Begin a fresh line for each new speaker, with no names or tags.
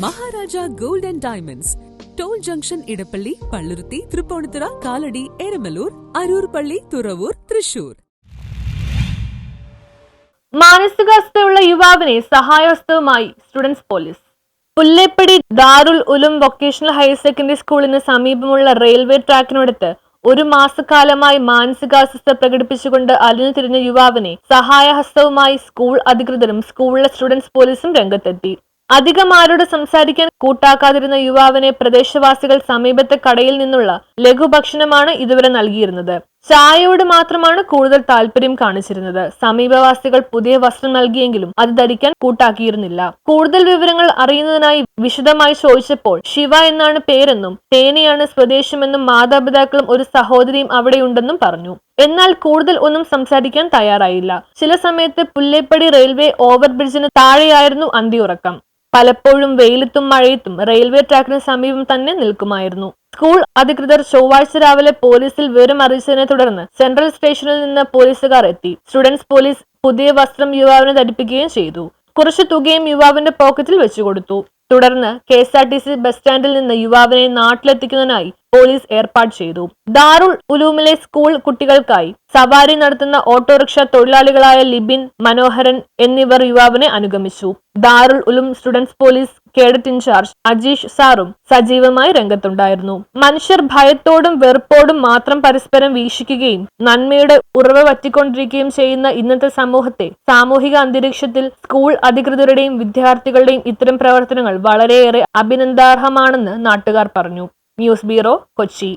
Maharaja gold and diamonds, toll junction, Edappally, Palluruthy, Tripunithura, Kalady, Eramalloor, Aroor പള്ളി, തുറവൂർ, തൃശൂർ.
മാനസികാവസ്ഥയുള്ള യുവാവിനെ സഹായഹസ്തവുമായി students police. Pullepady Darul Uloom vocational higher secondary സ്കൂളിന് സമീപമുള്ള റെയിൽവേ ട്രാക്കിനടുത്ത് ഒരു മാസക്കാലമായി മാനസികാസ്വസ്ഥ പ്രകടിപ്പിച്ചുകൊണ്ട് അലിഞ്ഞു തിരിഞ്ഞ യുവാവിനെ സഹായഹസ്തവുമായി സ്കൂൾ അധികൃതരും സ്കൂളിലെ സ്റ്റുഡൻസ് പോലീസും രംഗത്തെത്തി. അധികം ആരോട് സംസാരിക്കാൻ കൂട്ടാക്കാതിരുന്ന യുവാവിനെ പ്രദേശവാസികൾ സമീപത്തെ കടയിൽ നിന്നുള്ള ലഘുഭക്ഷണമാണ് ഇതുവരെ നൽകിയിരുന്നത്. ചായയോട് മാത്രമാണ് കൂടുതൽ താല്പര്യം കാണിച്ചിരുന്നത്. സമീപവാസികൾ പുതിയ വസ്ത്രം നൽകിയെങ്കിലും അത് ധരിക്കാൻ കൂട്ടാക്കിയിരുന്നില്ല. കൂടുതൽ വിവരങ്ങൾ അറിയുന്നതിനായി വിശദമായി ചോദിച്ചപ്പോൾ ശിവ എന്നാണ് പേരെന്നും തേനിയാണ് സ്വദേശമെന്നും മാതാപിതാക്കളും ഒരു സഹോദരിയും അവിടെയുണ്ടെന്നും പറഞ്ഞു. എന്നാൽ കൂടുതൽ ഒന്നും സംസാരിക്കാൻ തയ്യാറായില്ല. ചില സമയത്ത് പുല്ലേപ്പടി റെയിൽവേ ഓവർബ്രിഡ്ജിന് താഴെയായിരുന്നു അന്തിയുറക്കം. പലപ്പോഴും വെയിലത്തും മഴയത്തും റെയിൽവേ ട്രാക്കിന് സമീപം തന്നെ നിൽക്കുമായിരുന്നു. സ്കൂൾ അധികൃതർ ചൊവ്വാഴ്ച രാവിലെ പോലീസിൽ വിവരം അറിയിച്ചതിനെ തുടർന്ന് സെൻട്രൽ സ്റ്റേഷനിൽ നിന്ന് പോലീസുകാർ എത്തി. സ്റ്റുഡൻസ് പോലീസ് പുതിയ വസ്ത്രം യുവാവിന് ധരിപ്പിക്കുകയും ചെയ്തു. കുറച്ചു തുകയും യുവാവിന്റെ പോക്കറ്റിൽ വെച്ചുകൊടുത്തു. തുടർന്ന് KSRTC ബസ് സ്റ്റാൻഡിൽ നിന്ന് യുവാവിനെ നാട്ടിലെത്തിക്കുന്നതിനായി പോലീസ് ഏർപ്പാട് ചെയ്തു. ദാറുൽ ഉലൂമിലെ സ്കൂൾ കുട്ടികൾക്കായി സവാരി നടത്തുന്ന ഓട്ടോറിക്ഷ തൊഴിലാളികളായ ലിബിൻ, മനോഹരൻ എന്നിവർ യുവാവിനെ അനുഗമിച്ചു. Darul Uloom students police cadet in charge Ajeesh സാറും സജീവമായി രംഗത്തുണ്ടായിരുന്നു. മനുഷ്യർ ഭയത്തോടും വെറുപ്പോടും മാത്രം പരസ്പരം വീക്ഷിക്കുകയും നന്മയുടെ ഉറവ വറ്റിക്കൊണ്ടിരിക്കുകയും ചെയ്യുന്ന ഇന്നത്തെ സമൂഹത്തെ സാമൂഹിക അന്തരീക്ഷത്തിൽ സ്കൂൾ അധികൃതരുടെയും വിദ്യാർത്ഥികളുടെയും ഇത്തരം പ്രവർത്തനങ്ങൾ വളരെയേറെ അഭിനന്ദനാർഹമാണെന്ന് നാട്ടുകാർ പറഞ്ഞു. News bureau, Kochi.